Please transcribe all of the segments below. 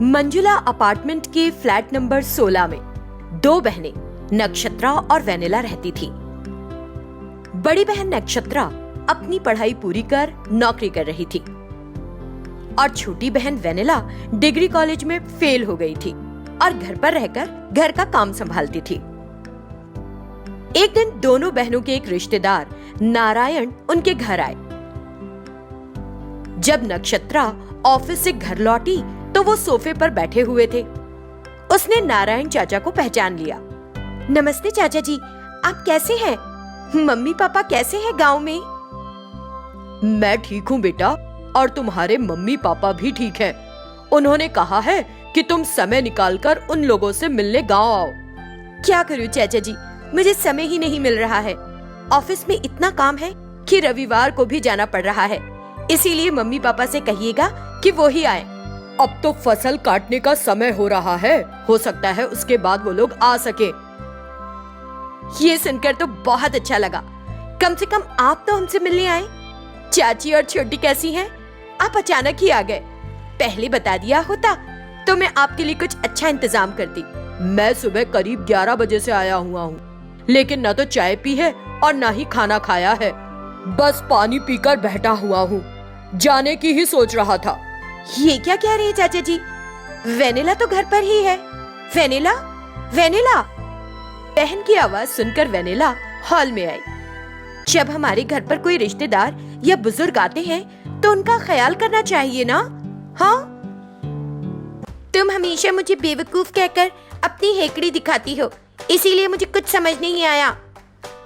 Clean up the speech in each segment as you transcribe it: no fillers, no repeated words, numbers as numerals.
Manjula apartment के flat number 16 में दो बहनें नक्षत्रा और वेनिला रहती थी। बड़ी बहन नक्षत्रा अपनी पढ़ाई पूरी कर नौकरी कर रही थी और छोटी बहन वेनिला डिग्री कॉलेज में फेल हो गई थी और घर पर रहकर घर का काम संभालती थी। एक दिन दोनों बहनों के एक रिश्तेदार नारायण उनके घर आए। जब नक्षत्रा ऑफिस से घर लौटी तो वो सोफे पर बैठे हुए थे। उसने नारायण चाचा को पहचान लिया। नमस्ते चाचा जी, आप कैसे हैं? मम्मी पापा कैसे हैं गांव में? मैं ठीक हूँ बेटा, और तुम्हारे मम्मी पापा भी ठीक हैं। उन्होंने कहा है कि तुम समय निकालकर उन लोगों से मिलने गांव आओ। क्या करूँ चाचा जी, मुझे समय ही नहीं मिल रहा है। ऑफिस में इतना काम है कि रविवार को भी जाना पड़ रहा है। इसीलिए मम्मी पापा से कहिएगा कि वो ही आए। अब तो फसल काटने का समय हो रहा है, हो सकता है उसके बाद वो लोग आ सके। ये सुनकर तो बहुत अच्छा लगा। कम से कम आप तो हमसे मिलने आए। चाची और छोटी कैसी हैं? आप अचानक ही आ गए। पहले बता दिया होता तो मैं आपके लिए कुछ अच्छा इंतजाम करती। मैं सुबह करीब 11 बजे से आया हुआ हूँ, लेकिन न तो चाय पी है और न ही खाना खाया है। बस पानी पीकर बैठा हुआ हूँ। जाने की ही सोच रहा था। ये क्या कह रहे हैं चाचा जी? वेनिला तो घर पर ही है। Vanilla, vanilla. बहन की आवाज सुनकर वेनिला हॉल में आई। जब हमारे घर पर कोई रिश्तेदार या बुजुर्ग आते हैं तो उनका ख्याल करना चाहिए ना? हाँ, तुम हमेशा मुझे बेवकूफ कहकर अपनी हेकड़ी दिखाती हो, इसीलिए मुझे कुछ समझ नहीं आया।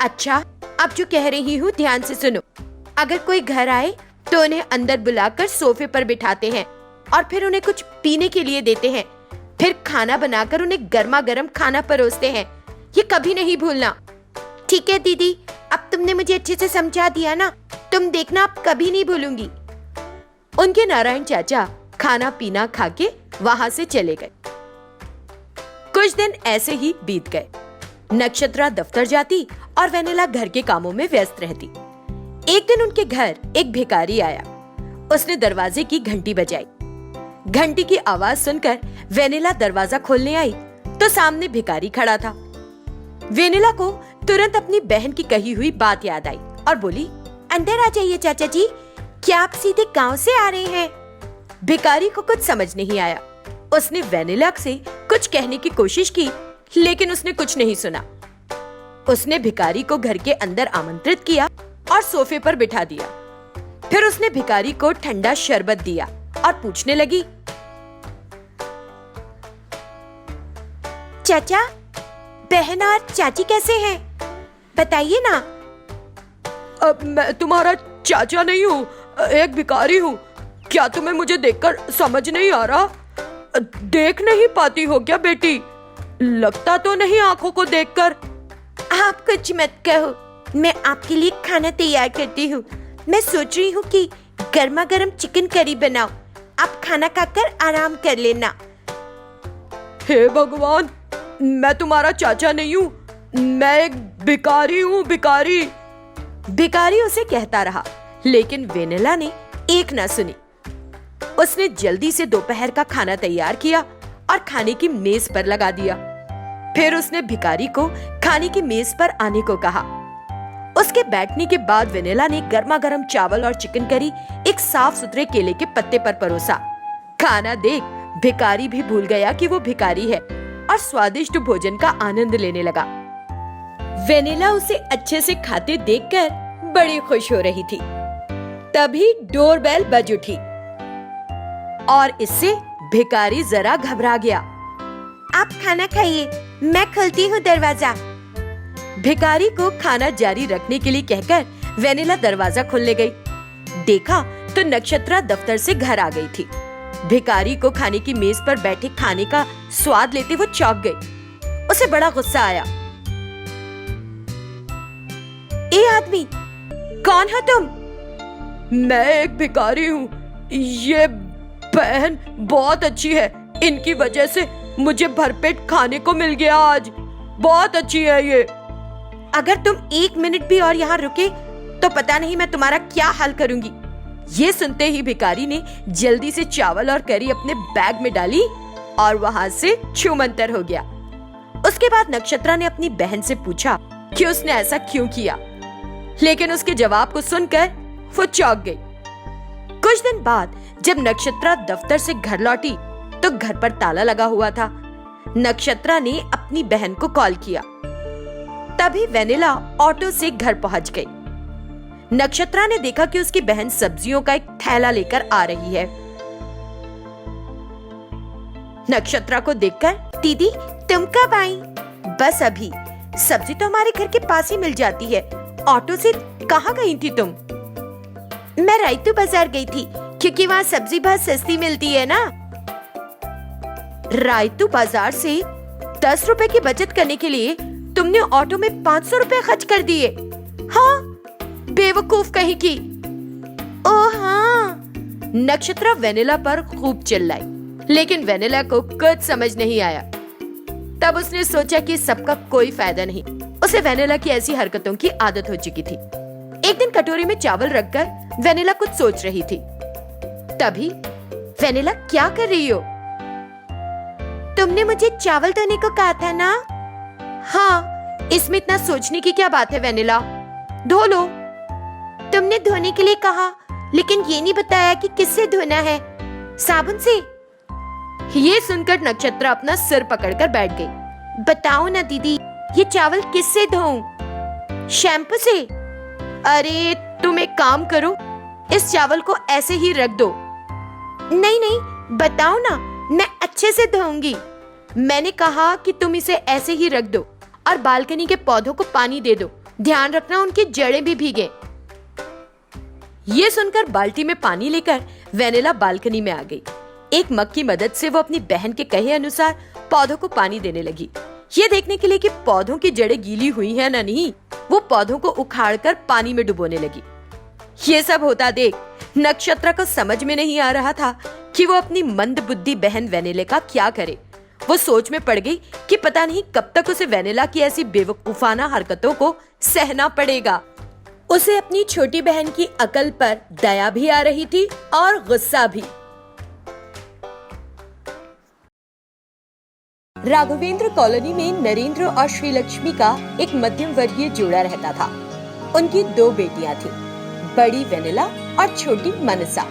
अच्छा, अब जो कह रही हूँ ध्यान से सुनो। अगर कोई घर आए तो उन्हें अंदर बुलाकर सोफे पर बिठाते हैं और फिर उन्हें कुछ पीने के लिए देते हैं। फिर खाना बनाकर उन्हें गर्मा गर्म खाना परोसते हैं। ये कभी नहीं भूलना। ठीक है दीदी, अब तुमने मुझे अच्छे से समझा दिया ना, तुम देखना अब कभी नहीं भूलूंगी। उनके नारायण चाचा खाना पीना खा के वहां से चले गए। कुछ दिन ऐसे ही बीत गए। नक्षत्रा दफ्तर जाती और वेनिला घर के कामों में व्यस्त रहती। एक दिन उनके घर एक भिखारी आया। उसने दरवाजे की घंटी बजाई। घंटी की आवाज सुनकर वेनिला दरवाजा खोलने आई तो सामने भिखारी खड़ा था। वेनिला को तुरंत अपनी बहन की कही हुई बात याद आई और बोली, अंदर आ जाइए चाचा जी, क्या आप सीधे गांव से आ रहे हैं? भिखारी को कुछ समझ नहीं आया। उसने वेनिला से कुछ कहने की कोशिश की, लेकिन उसने कुछ नहीं सुना। उसने भिखारी को घर के अंदर आमंत्रित किया और सोफे पर बिठा दिया। फिर उसने भिखारी को ठंडा शरबत दिया और पूछने लगी, चाचा, बहन और चाची कैसे हैं? बताइए ना। अब मैं तुम्हारा चाचा नहीं हूँ, एक भिखारी हूँ। क्या तुम्हें मुझे देखकर समझ नहीं आ रहा? देख नहीं पाती हो क्या बेटी? लगता तो नहीं आंखों को देखकर। आप कुछ मत कहो, मैं आपके लिए खाना तैयार करती हूँ। मैं सोच रही हूँ कि गर्मा गर्म चिकन करी बनाओ, आप खाना खाकर आराम कर लेना। हे भगवान, मैं तुम्हारा चाचा नहीं हूँ, मैं एक भिखारी हूँ, भिखारी। भिखारी उसे कहता रहा, लेकिन वेनिला ने एक ना सुनी। उसने जल्दी से दोपहर का खाना तैयार किया और खाने की मेज पर लगा दिया। फिर उसने भिखारी को खाने की मेज पर आने को कहा। उसके बैठने के बाद वेनिला ने गर्मा गर्म चावल और चिकन करी एक साफ सुथरे केले के पत्ते पर परोसा। खाना देख भिखारी भी भूल गया कि वो भिखारी है और स्वादिष्ट भोजन का आनंद लेने लगा। वेनिला उसे अच्छे से खाते देखकर बड़ी खुश हो रही थी। तभी डोरबेल बज उठी और इससे भिखारी जरा घबरा गया। आप खाना खाइए, मैं खोलती हूँ दरवाजा। भिखारी को खाना जारी रखने के लिए कहकर वेनिला दरवाजा खोलने गई। देखा तो नक्षत्रा दफ्तर से घर आ गई थी। भिखारी को खाने की मेज पर बैठे खाने का स्वाद लेते वो चौंक गई। उसे बड़ा गुस्सा आया। ए आदमी, कौन हो तुम? मैं एक भिखारी हूँ। ये बहन बहुत अच्छी है, इनकी वजह से मुझे भरपेट खाने को मिल गया आज। बहुत अच्छी है ये। अगर तुम एक मिनट भी और यहाँ रुके तो पता नहीं मैं तुम्हारा क्या हाल करूंगी। ये सुनते ही भिखारी ने जल्दी से चावल और करी अपने बैग में डाली और वहां से छूमंतर हो गया। उसके बाद नक्षत्रा ने अपनी बहन से पूछा कि उसने ऐसा क्यों किया, लेकिन उसके जवाब को सुनकर वो चौंक गई। कुछ दिन बाद जब नक्षत्रा दफ्तर से घर लौटी तो घर पर ताला लगा हुआ था। नक्षत्रा ने अपनी बहन को कॉल किया। तभी वेनिला ऑटो से घर पहुंच गई। नक्षत्रा ने देखा कि उसकी बहन सब्जियों का एक थैला लेकर आ रही है। नक्षत्रा को देखकर, दीदी तुम कब आई? बस अभी। सब्जी तो हमारे घर के पास ही मिल जाती है। ऑटो से कहाँ गई थी तुम? मैं रायतू बाजार गई थी क्योंकि वहाँ सब्जी बहुत सस्ती मिलती है ना। रायतू बाजार से 10 रुपए की बचत करने के लिए तुमने ऑटो में 500 रुपए खर्च कर दिए। हाँ, बेवकूफ कहीं की। ओह हाँ। नक्षत्रा वेनिला पर खूब चिल्लाई, लेकिन वेनिला को कुछ समझ नहीं आया। तब उसने सोचा कि सबका कोई फायदा नहीं। उसे वेनिला की ऐसी हरकतों की आदत हो चुकी थी। एक दिन कटोरी में चावल रखकर वेनिला कुछ सोच रही थी। तभी, वेनिला क्या कर रही हो? तुमने मुझे चावल धोने को कहा था ना? हाँ, इसमें इतना सोचने की क्या बात है वेनिला, धो लो। तुमने धोने के लिए कहा, लेकिन ये नहीं बताया कि किससे धोना है, साबुन से? ये सुनकर नक्षत्रा अपना सिर पकड़कर बैठ गई। बताओ ना दीदी, ये चावल किससे धोऊं? शैम्पू से? अरे तुम एक काम करो, इस चावल को ऐसे ही रख दो। नहीं नहीं, बताओ ना, मैं अच्छे से धोऊंगी। मैंने कहा कि तुम इसे ऐसे ही रख दो और बालकनी के पौधों को पानी दे दो। ध्यान रखना उनकी जड़ें भी भीगे। ये सुनकर बाल्टी में पानी लेकर वेनिला बालकनी में आ गई। एक मग की मदद से वो अपनी बहन के कहे अनुसार पौधों को पानी देने लगी। ये देखने के लिए कि पौधों की जड़ें गीली हुई हैं ना नहीं, वो पौधों को उखाड़कर पानी में डुबोने लगी। ये सब होता देख नक्षत्रा को समझ में नहीं आ रहा था कि वो अपनी मंदबुद्धि बहन वेनिला का क्या करे। वो सोच में पड़ गई कि पता नहीं कब तक उसे वेनिला की ऐसी बेवकूफाना हरकतों को सहना पड़ेगा। उसे अपनी छोटी बहन की अकल पर दया भी आ रही थी और गुस्सा भी। राघवेंद्र कॉलोनी में नरेंद्र और श्रीलक्ष्मी का एक मध्यम वर्गीय जोड़ा रहता था। उनकी 2 बेटियां थीं, बड़ी वेनिला और छोटी मनसा।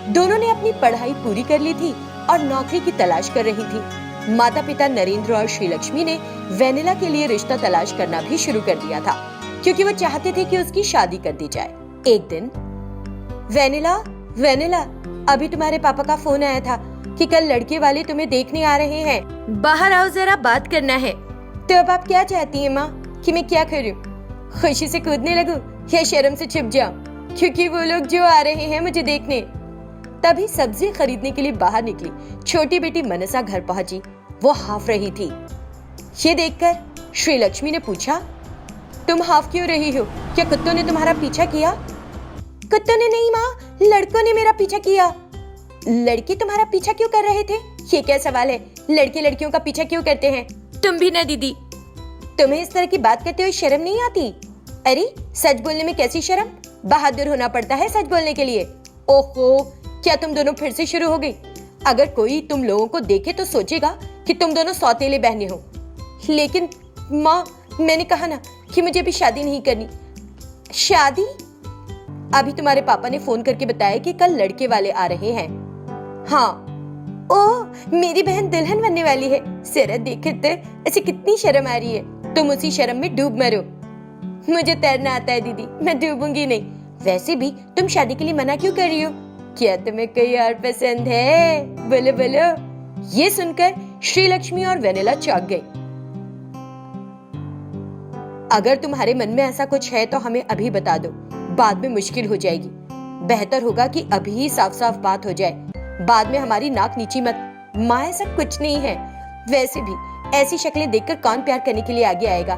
दोनों ने अपनी पढ़ाई पूरी कर ली थी और नौकरी की तलाश कर रही थी। माता पिता नरेंद्र और श्रीलक्ष्मी ने वेनिला के लिए रिश्ता तलाश करना भी शुरू कर दिया था, क्योंकि वो चाहते थे कि उसकी शादी कर दी जाए। एक दिन, वेनिला, अभी तुम्हारे पापा का फोन आया था कि कल लड़के वाले तुम्हें देखने आ रहे हैं। बाहर आओ, जरा बात करना है। तो अब आप क्या चाहती हैं माँ, कि मैं क्या करूं? खुशी से कूदने लगूं या शर्म से छिप जाऊं, क्योंकि वो लोग जो आ रहे हैं मुझे देखने। तभी सब्जी खरीदने के लिए बाहर निकली छोटी बेटी मनसा घर पहुंची। वो हाफ रही थी। ये देखकर श्रीलक्ष्मी ने पूछा, तुम हाफ क्यों रही हो? क्या कुत्तों ने तुम्हारा पीछा किया? कुत्तों ने नहीं माँ, लड़कों ने मेरा पीछा किया। लड़के तुम्हारा पीछा क्यों कर रहे थे? ये क्या सवाल है? लड़के लड़कियों का पीछा क्यों करते हैं? तुम भी ना दीदी, तुम्हें इस तरह की बात करते हुए शर्म नहीं आती? अरे सच बोलने में कैसी शर्म? बहादुर होना पड़ता है सच बोलने के लिए। ओहो, क्या तुम दोनों फिर से शुरू हो गई? अगर कोई तुम लोगों को देखे तो सोचेगा कि तुम दोनों सौतेले बहनें हो। लेकिन माँ, मैंने कहा ना कि मुझे अभी शादी नहीं करनी। शादी? अभी तुम्हारे पापा ने फोन करके बताया कि कल लड़के वाले आ रहे हैं। हाँ। ओह, मेरी बहन दुल्हन बनने वाली है। जरा देखो तो ऐसे कितनी शर्म आ रही है। तुम उसी शर्म में डूब मरो। मुझे तैरना आता है दीदी, मैं डूबूंगी नहीं। वैसे भी तुम शादी के लिए मना क्यों कर रही हो? क्या तुम्हें कोई और पसंद है? बोलो बोलो। ये सुनकर श्रीलक्ष्मी और वेनिला चौंक गई। अगर तुम्हारे मन में ऐसा कुछ है तो हमें अभी बता दो, बाद में मुश्किल हो जाएगी। बेहतर होगा कि अभी ही साफ साफ बात हो जाए, बाद में हमारी नाक नीची मत। माँ, ऐसा कुछ नहीं है। वैसे भी ऐसी शक्लें देखकर कौन प्यार करने के लिए आगे आएगा?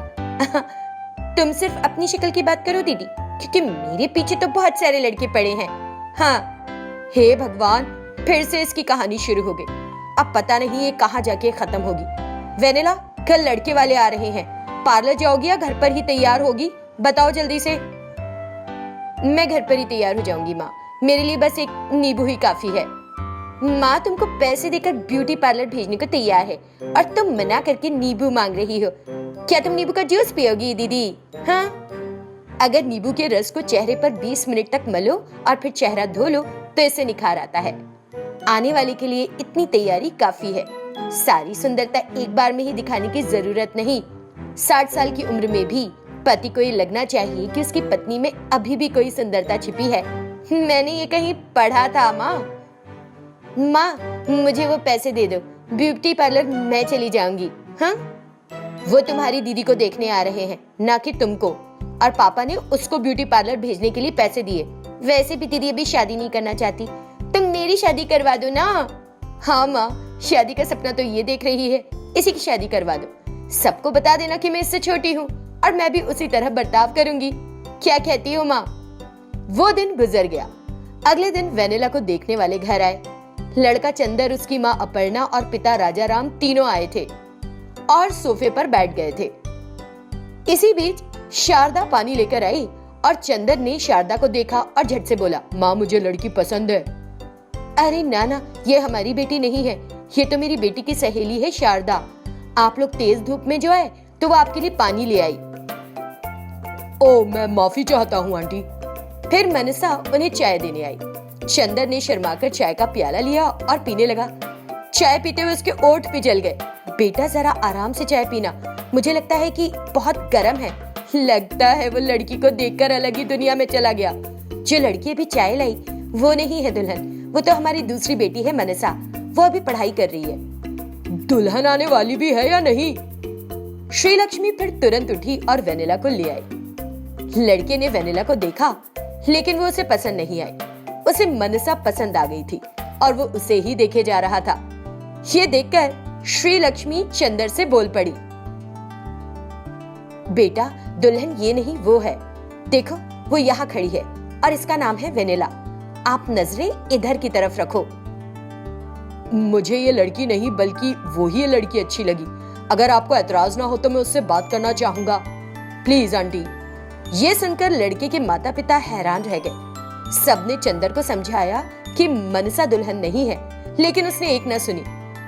तुम सिर्फ अपनी शक्ल की बात करो दीदी, क्योंकि मेरे पीछे तो बहुत सारे लड़के पड़े हैं। हाँ, हे भगवान, फिर से इसकी कहानी शुरू हो गई। अब पता नहीं ये कहाँ जाके खत्म होगी। वेनिला, कल लड़के वाले आ रहे हैं। पार्लर जाओगी या घर पर ही तैयार होगी? बताओ जल्दी से। मैं घर पर ही तैयार हो जाऊंगी माँ, मेरे लिए बस एक नींबू ही काफी है। माँ तुमको पैसे देकर ब्यूटी पार्लर भेजने को तैयार है और तुम मना करके नींबू मांग रही हो। क्या तुम नींबू का जूस पियोगी दीदी? हाँ, अगर नींबू के रस को चेहरे पर 20 मिनट तक मलो और फिर चेहरा धो लो तो इससे निखार आता है। आने वाले के लिए इतनी तैयारी काफी है। सारी सुंदरता एक बार में ही दिखाने की जरूरत नहीं। 60 साल की उम्र में भी पति को ये लगना चाहिए कि उसकी पत्नी में अभी भी कोई सुंदरता छिपी है। मैंने ये कहीं पढ़ा था माँ। माँ मुझे वो पैसे दे दो, ब्यूटी पार्लर मैं चली जाऊंगी। हाँ, वो तुम्हारी दीदी को देखने आ रहे हैं, ना कि तुमको। और पापा ने उसको ब्यूटी पार्लर भेजने के लिए पैसे दिए। वैसे भी दीदी अभी शादी नहीं करना चाहती, तुम मेरी शादी करवा दो ना। हाँ माँ, शादी का सपना तो ये देख रही है, इसी की शादी करवा दो। सबको बता देना कि मैं इससे छोटी हूँ और मैं भी उसी तरह बर्ताव करूंगी। क्या कहती हो माँ? वो दिन गुजर गया। अगले दिन वेनिला को देखने वाले घर आए। लड़का चंदर, उसकी माँ अपर्णा और पिता राजाराम तीनों आए थे और सोफे पर बैठ गए थे। इसी बीच शारदा पानी लेकर आई और चंदर ने शारदा को देखा और झट से बोला, माँ मुझे लड़की पसंद है। अरे नाना, ये हमारी बेटी नहीं है, ये तो मेरी बेटी की सहेली है शारदा। आप लोग तेज धूप में जो आए तो वो आपके लिए पानी ले आई। ओ, मैं माफी चाहता हूँ आंटी। फिर मनसा उन्हें चाय देने आई। चंदर ने शर्माकर चाय का प्याला लिया और पीने लगा। चाय पीते हुए उसके ओठ पिघल गए। बेटा जरा आराम से चाय पीना, मुझे लगता है कि बहुत गर्म है। लगता है वो लड़की को देखकर अलग ही दुनिया में चला गया। जो लड़की अभी चाय लाई वो नहीं है दुल्हन, वो तो हमारी दूसरी बेटी है मनसा। वो अभी पढ़ाई कर रही है। दुल्हन आने वाली भी है या नहीं? श्रीलक्ष्मी फिर तुरंत उठी और वेनिला को ले आई। लड़के ने वेनिला को देखा लेकिन वो उसे पसंद नहीं आई। उसे मनसा पसंद आ गई थी और वो उसे ही देखे जा रहा था। ये देखकर श्रीलक्ष्मी चंदर से बोल पड़ी, बेटा दुल्हन ये नहीं वो है, देखो वो यहाँ खड़ी है और इसका नाम है वेनिला। आप नजरें इधर की तरफ रखो। मुझे ये लड़की नहीं बल्कि वो ही ये लड़की अच्छी लगी। अगर आपको एतराज ना हो तो मैं उससे बात करना चाहूंगा, प्लीज आंटी। ये सुनकर लड़के के माता पिता हैरान रह गए। सबने चंदर को समझाया कि मनसा दुल्हन नहीं है, लेकिन उसने एक न सुनी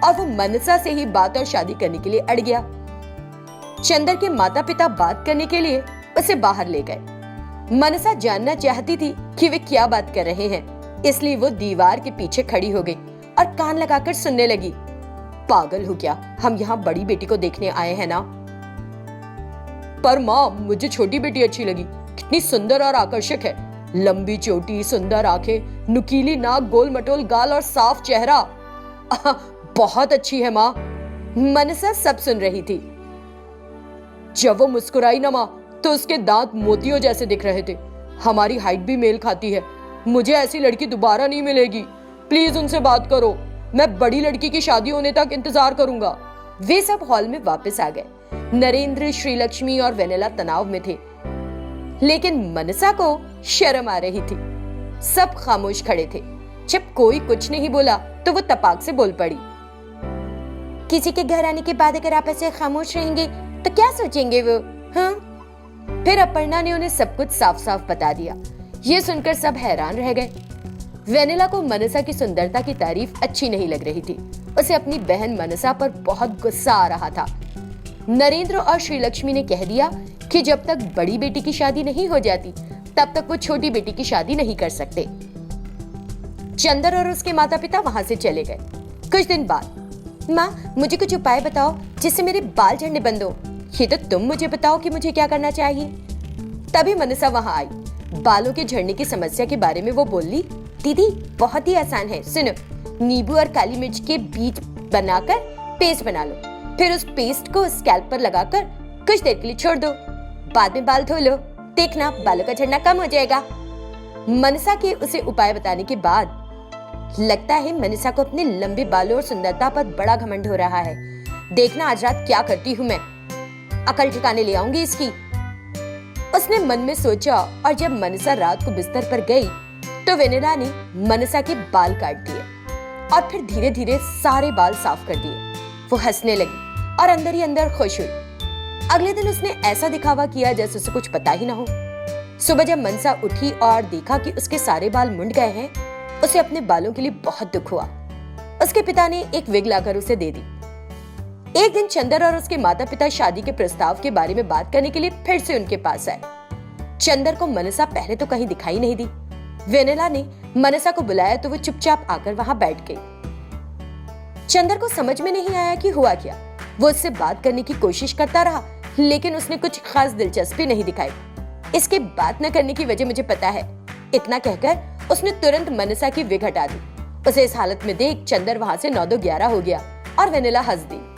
और वो मनसा से ही बात और शादी करने के लिए अड़ गया। चंदर के माता पिता बात करने के लिए उसे बाहर ले गए। मनसा जानना चाहती थी कि वे क्या बात कर रहे हैं, इसलिए वो दीवार के पीछे खड़ी हो गई और कान लगाकर सुनने लगी। पागल हो क्या, हम यहाँ बड़ी बेटी को देखने आए हैं ना। पर माँ मुझे छोटी बेटी अच्छी लगी, कितनी सुंदर और आकर्षक है। लंबी चोटी, सुंदर आंखें, नुकीली नाक, गोल मटोल गाल और साफ चेहरा। बहुत अच्छी है माँ। मनसा सब सुन रही थी। जब वो मुस्कुराई ना माँ तो उसके दांत मोतियों जैसे दिख रहे थे। हमारी हाइट भी मेल खाती है। मुझे ऐसी लड़की दोबारा नहीं मिलेगी। प्लीज उनसे बात करो, मैं बड़ी लड़की की शादी होने तक इंतजार करूंगा। वे सब हॉल में वापस आ गए। नरेंद्र, श्रीलक्ष्मी और वेनिला तनाव में थे, लेकिन मनसा को शर्म आ रही थी। सब खामोश खड़े थे। जब कोई कुछ नहीं बोला तो वो तपाक से बोल पड़ी, किसी के घर आने के बाद अगर आप ऐसे खामोश रहेंगे तो क्या सोचेंगे वो? हाँ? फिर अपर्णा ने उन्हें सब कुछ साफ साफ बता दिया। ये सुनकर सब हैरान रह गए। वेनिला को मनसा की सुंदरता की तारीफ अच्छी नहीं लग रही थी। उसे अपनी बहन मनसा पर बहुत गुस्सा आ रहा था। नरेंद्र और श्रीलक्ष्मी ने कह दिया कि जब तक बड़ी बेटी की शादी नहीं हो जाती तब तक वो छोटी बेटी की शादी नहीं कर सकते। चंदर और उसके माता पिता वहां से चले गए। कुछ दिन बाद, माँ मुझे कुछ उपाय बताओ जिससे मेरे बाल झड़ने बंद हो। ये तो तुम मुझे बताओ कि मुझे क्या करना चाहिए। तभी मनसा वहां आई। बालों के झड़ने की समस्या के बारे में वो बोली, दीदी बहुत ही आसान है, सुनो। नींबू और काली मिर्च के बीज बनाकर पेस्ट बना लो, फिर उस पेस्ट को स्कैल्प पर लगाकर कुछ देर के लिए छोड़ दो। बाद में बाल धो लो, देखना बालों का झड़ना कम हो जाएगा। मनसा के उसे उपाय बताने के बाद लगता है मनसा को अपने लंबे बालों और सुंदरता पर बड़ा घमंड हो रहा है। देखना आज रात क्या करती हूँ मैं, अकल ठिकाने ले आऊंगी इसकी। उसने मन में सोचा और जब मनसा रात को बिस्तर पर गई तो वेनिला ने मनसा के बाल काट दिए और फिर धीरे धीरे सारे बाल साफ कर दिए। वो हंसने लगी और अंदर ही अंदर खुश हुई। अगले दिन उसने ऐसा दिखावा किया जैसे उसे कुछ पता ही ना हो। सुबह जब मनसा उठी और देखा कि उसके सारे बाल मुंड गए हैं, उसे अपने बालों के लिए बहुत दुख हुआ। उसके पिता ने एक विग लाकर उसे दे दी। एक दिन चंदर और उसके माता पिता शादी के प्रस्ताव के बारे में बात करने के लिए फिर से उनके पास आए। चंदर को मनसा पहले तो कहीं दिखाई नहीं दी। वेनिला ने मनसा को बुलाया तो वो चुपचाप आकर वहां बैठ गई। चंदर को समझ में नहीं आया कि हुआ क्या। वो उससे बात करने की कोशिश करता रहा, लेकिन उसने कुछ खास दिलचस्पी नहीं दिखाई। इसके बात न करने की वजह मुझे पता है, इतना कहकर उसने तुरंत मनसा की विग हटा दी। उसे इस हालत में देख चंदर वहां से 9-2-11 हो गया और वेनिला हंस दी।